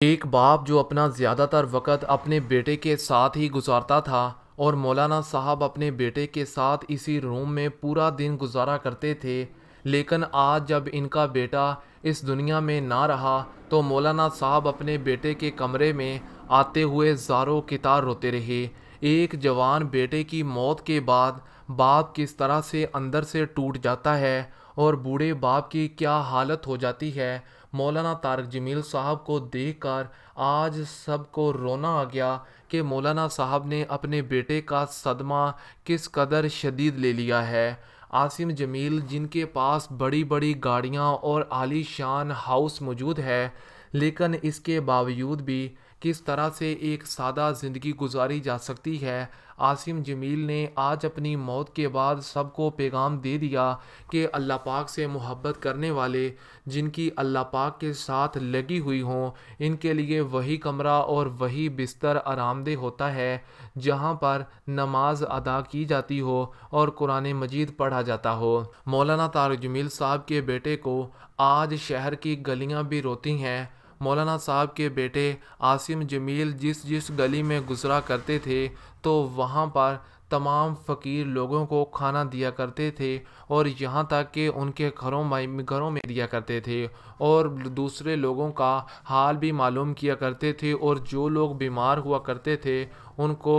ایک باپ جو اپنا زیادہ تر وقت اپنے بیٹے کے ساتھ ہی گزارتا تھا اور مولانا صاحب اپنے بیٹے کے ساتھ اسی روم میں پورا دن گزارا کرتے تھے، لیکن آج جب ان کا بیٹا اس دنیا میں نہ رہا تو مولانا صاحب اپنے بیٹے کے کمرے میں آتے ہوئے زاروں کتار روتے رہے۔ ایک جوان بیٹے کی موت کے بعد باپ کس طرح سے اندر سے ٹوٹ جاتا ہے اور بوڑھے باپ کی کیا حالت ہو جاتی ہے، مولانا طارق جمیل صاحب کو دیکھ کر آج سب کو رونا آ گیا کہ مولانا صاحب نے اپنے بیٹے کا صدمہ کس قدر شدید لے لیا ہے۔ عاصم جمیل، جن کے پاس بڑی بڑی گاڑیاں اور عالی شان ہاؤس موجود ہے، لیکن اس کے باوجود بھی کس طرح سے ایک سادہ زندگی گزاری جا سکتی ہے، عاصم جمیل نے آج اپنی موت کے بعد سب کو پیغام دے دیا کہ اللہ پاک سے محبت کرنے والے، جن کی اللہ پاک کے ساتھ لگی ہوئی ہوں، ان کے لیے وہی کمرہ اور وہی بستر آرام دہ ہوتا ہے جہاں پر نماز ادا کی جاتی ہو اور قرآن مجید پڑھا جاتا ہو۔ مولانا طارق جمیل صاحب کے بیٹے کو آج شہر کی گلیاں بھی روتی ہیں۔ مولانا صاحب کے بیٹے عاصم جمیل جس گلی میں گزرا کرتے تھے تو وہاں پر تمام فقیر لوگوں کو کھانا دیا کرتے تھے، اور یہاں تک کہ ان کے گھروں میں دیا کرتے تھے اور دوسرے لوگوں کا حال بھی معلوم کیا کرتے تھے، اور جو لوگ بیمار ہوا کرتے تھے ان کو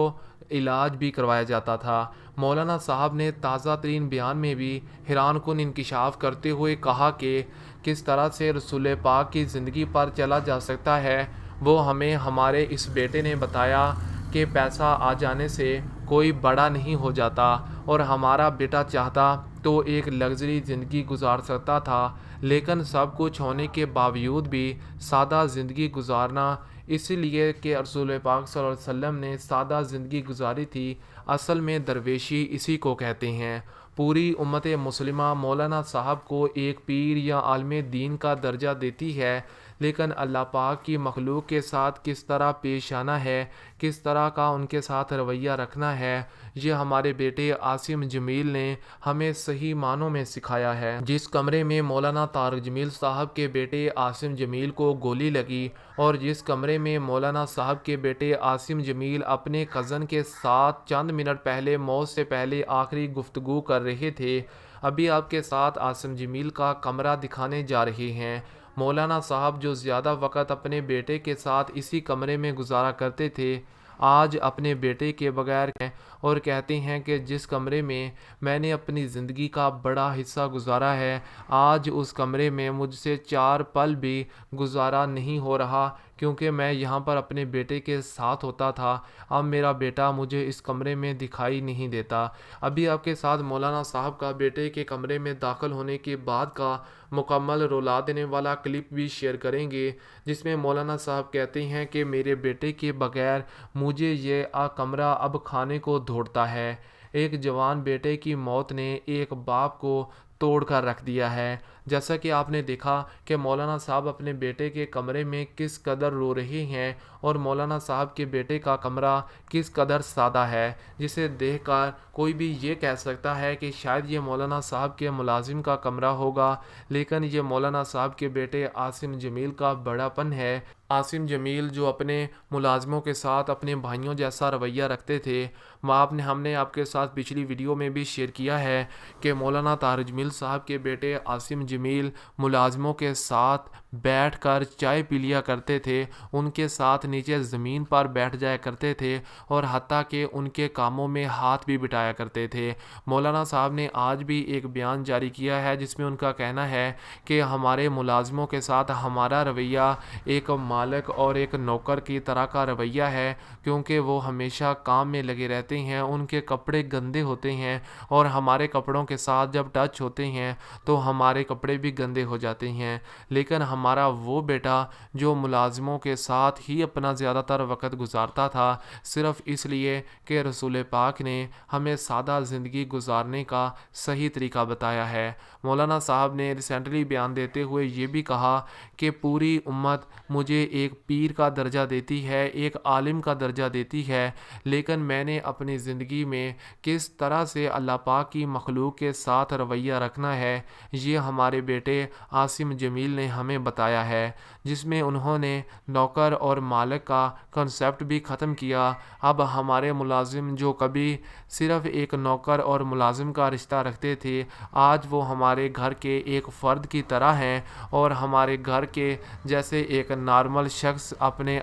علاج بھی کروایا جاتا تھا۔ مولانا صاحب نے تازہ ترین بیان میں بھی حیران کن انکشاف کرتے ہوئے کہا کہ کس طرح سے رسول پاک کی زندگی پر چلا جا سکتا ہے، وہ ہمیں ہمارے اس بیٹے نے بتایا کہ پیسہ آ جانے سے کوئی بڑا نہیں ہو جاتا، اور ہمارا بیٹا چاہتا تو ایک لگژری زندگی گزار سکتا تھا، لیکن سب کچھ ہونے کے باوجود بھی سادہ زندگی گزارنا، اس لیے کہ رسول پاک صلی اللہ علیہ وسلم نے سادہ زندگی گزاری تھی۔ اصل میں درویشی اسی کو کہتے ہیں۔ پوری امت مسلمہ مولانا صاحب کو ایک پیر یا عالم دین کا درجہ دیتی ہے، لیکن اللہ پاک کی مخلوق کے ساتھ کس طرح پیش آنا ہے، کس طرح کا ان کے ساتھ رویہ رکھنا ہے، یہ ہمارے بیٹے عاصم جمیل نے ہمیں صحیح معنوں میں سکھایا ہے۔ جس کمرے میں مولانا طارق جمیل صاحب کے بیٹے عاصم جمیل کو گولی لگی، اور جس کمرے میں مولانا صاحب کے بیٹے عاصم جمیل اپنے کزن کے ساتھ چند منٹ پہلے موت سے پہلے آخری گفتگو کر رہے تھے، ابھی آپ کے ساتھ عاصم جمیل کا کمرہ دکھانے جا رہے ہیں۔ مولانا صاحب جو زیادہ وقت اپنے بیٹے کے ساتھ اسی کمرے میں گزارا کرتے تھے، آج اپنے بیٹے کے بغیر ہیں اور کہتے ہیں کہ جس کمرے میں میں نے اپنی زندگی کا بڑا حصہ گزارا ہے، آج اس کمرے میں مجھ سے 4 پل بھی گزارا نہیں ہو رہا، کیونکہ میں یہاں پر اپنے بیٹے کے ساتھ ہوتا تھا، اب میرا بیٹا مجھے اس کمرے میں دکھائی نہیں دیتا۔ ابھی آپ کے ساتھ مولانا صاحب کا بیٹے کے کمرے میں داخل ہونے کے بعد کا مکمل رلا دینے والا کلپ بھی شیئر کریں گے، جس میں مولانا صاحب کہتے ہیں کہ میرے بیٹے کے بغیر مجھے یہ کمرہ اب کھانے کو دوڑتا ہے۔ ایک جوان بیٹے کی موت نے ایک باپ کو توڑ کر رکھ دیا ہے۔ جیسا کہ آپ نے دیکھا کہ مولانا صاحب اپنے بیٹے کے کمرے میں کس قدر رو رہے ہیں، اور مولانا صاحب کے بیٹے کا کمرہ کس قدر سادہ ہے، جسے دیکھ کر کوئی بھی یہ کہہ سکتا ہے کہ شاید یہ مولانا صاحب کے ملازم کا کمرہ ہوگا، لیکن یہ مولانا صاحب کے بیٹے عاصم جمیل کا بڑا پن ہے۔ عاصم جمیل جو اپنے ملازموں کے ساتھ اپنے بھائیوں جیسا رویہ رکھتے تھے، ہم نے آپ کے ساتھ پچھلی ویڈیو میں بھی شیئر کیا ہے کہ مولانا طارق جمیل صاحب کے بیٹے عاصم جمیل ملازموں کے ساتھ بیٹھ کر چائے پی لیا کرتے تھے، ان کے ساتھ نیچے زمین پر بیٹھ جایا کرتے تھے، اور حتیٰ کہ ان کے کاموں میں ہاتھ بھی بٹایا کرتے تھے۔ مولانا صاحب نے آج بھی ایک بیان جاری کیا ہے جس میں ان کا کہنا ہے کہ ہمارے ملازموں کے ساتھ ہمارا رویہ ایک مالک اور ایک نوکر کی طرح کا رویہ ہے، کیونکہ وہ ہمیشہ کام میں لگے رہتے ہیں، ان کے کپڑے گندے ہوتے ہیں، اور ہمارے کپڑوں کے ساتھ جب ٹچ ہوتے ہیں تو ہمارے کپڑے بھی گندے ہو جاتے ہیں، لیکن ہمارا وہ بیٹا جو ملازموں کے ساتھ ہی اپنا زیادہ تر وقت گزارتا تھا، صرف اس لیے کہ رسول پاک نے ہمیں سادہ زندگی گزارنے کا صحیح طریقہ بتایا ہے۔ مولانا صاحب نے ریسنٹلی بیان دیتے ہوئے یہ بھی کہا کہ پوری امت مجھے ایک پیر کا درجہ دیتی ہے، ایک عالم کا درجہ دیتی ہے، لیکن میں نے اپنی زندگی میں کس طرح سے اللہ پاک کی مخلوق کے ساتھ رویہ رکھنا ہے، یہ ہمارے بیٹے عاصم جمیل نے ہمیں بتایا ہے۔ جس میں انہوں نے نوکر اور مالک کا کنسیپٹ بھی ختم کیا۔ اب ہمارے ملازم جو کبھی صرف ایک نوکر اور ملازم کا رشتہ رکھتے تھے، آج وہ ہمارے گھر کے ایک فرد کی طرح ہیں، اور ہمارے گھر کے جیسے ایک نارمل شخص اپنے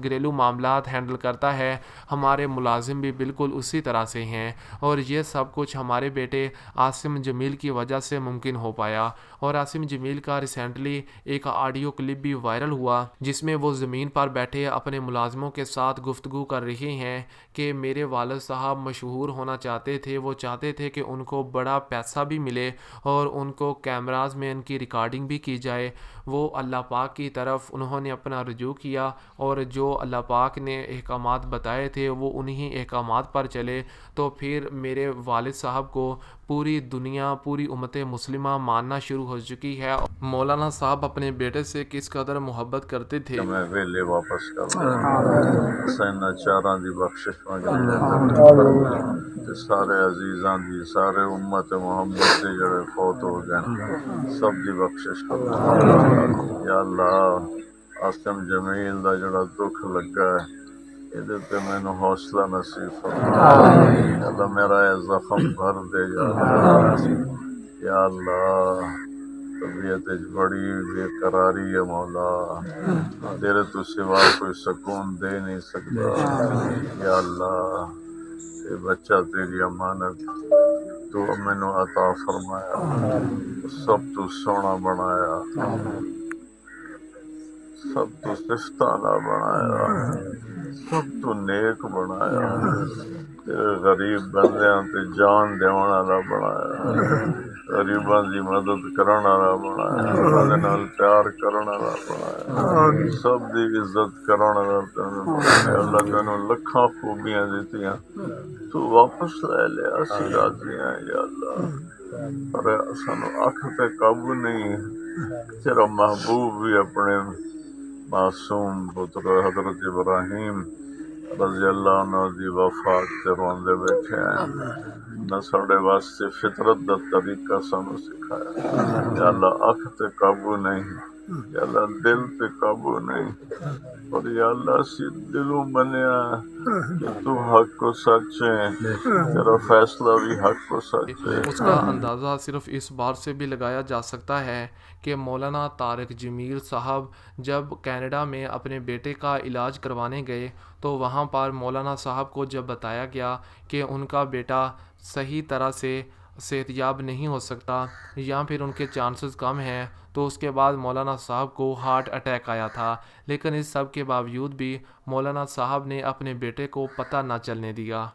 گھریلو معاملات ہینڈل کرتا ہے، ہمارے ملازم بھی بالکل اسی طرح سے ہیں۔ اور یہ سب کچھ ہمارے بیٹے عاصم جمیل کی وجہ سے ممکن ہو پایا۔ اور عاصم جمیل کا ریسنٹلی ایک آڈیو کلپ بھی وائرل ہوا، جس میں وہ زمین پر بیٹھے اپنے ملازموں کے ساتھ گفتگو کر رہے ہیں کہ میرے والد صاحب مشہور ہونا چاہتے تھے، وہ چاہتے تھے کہ ان کو بڑا پیسہ بھی ملے اور ان کو کیمراز میں ان کی ریکارڈنگ بھی کی جائے۔ وہ اللہ پاک کی طرف انہوں نے اپنا رجوع کیا، اور جو اللہ پاک نے احکامات بتائے تھے وہ انہی احکامات پر چلے، تو پھر میرے والد صاحب کو پوری دنیا، پوری امت مسلمہ ماننا شروع ہو چکی ہے۔ مولانا صاحب اپنے بیٹے سے کس قدر محبت کرتے تھے۔ میں ویلے واپس کر دیں سینا چاراں دی بخشش مانگے، سارے عزیزاں دی، سارے امت محمد دے جڑے فوت ہو گئے سب دی بخشش کر دیں یا اللہ۔ عاصم جمیل دا جڑا دکھ لگا ہے یہ تے مینوں حوصلہ نصیب فرما یا اللہ، میرا یہ زخم بھر دے یا اللہ۔ یا اللہ طبیعت بڑی بے قراری ہے مولا، تیرے تو سوا کوئی سکون دے نہیں سکتا یا اللہ۔ یہ بچہ تیری امانت تو مینوں عطا فرمایا، سب تو سونا بنایا، سب تو صفتانہ بنایا، سب تو نیک بنایا، تیرے غریب بندیاں تے جان دیون والا بنایا، غریباں دی مدد کرن والا بنایا، انہاں نال پیار کرن والا بنایا، سب دی عزت کرن والا بنایا۔ اللہ تینوں لکھاں خوبیاں دتیاں، تو واپس لے لے، اسی راضی ہیں یا اللہ۔ پر سانو اکھ تے قابو نہیں، تیرا محبوب بھی اپنے معصوم پتر حضرت ابراہیم رضی اللہ عنہ دی وفات تے روندے بیٹھے ہیں، نہ ساڈے واسطے فطرت دا طریقہ سانو سکھایا یا اللہ۔ اکھ تے قابو نہیں یا اللہ، دل تے قابو نہیں، اور یا اللہ اسی دلوں منیا کہ تو حق و سچ ہے، تیرا فیصلہ بھی حق و سچ ہے۔ اس کا اندازہ صرف اس بات سے بھی لگایا جا سکتا ہے کہ مولانا طارق جمیل صاحب جب کینیڈا میں اپنے بیٹے کا علاج کروانے گئے تو وہاں پر مولانا صاحب کو جب بتایا گیا کہ ان کا بیٹا صحیح طرح سے صحت یاب نہیں ہو سکتا یا پھر ان کے چانسز کم ہیں، تو اس کے بعد مولانا صاحب کو ہارٹ اٹیک آیا تھا، لیکن اس سب کے باوجود بھی مولانا صاحب نے اپنے بیٹے کو پتہ نہ چلنے دیا۔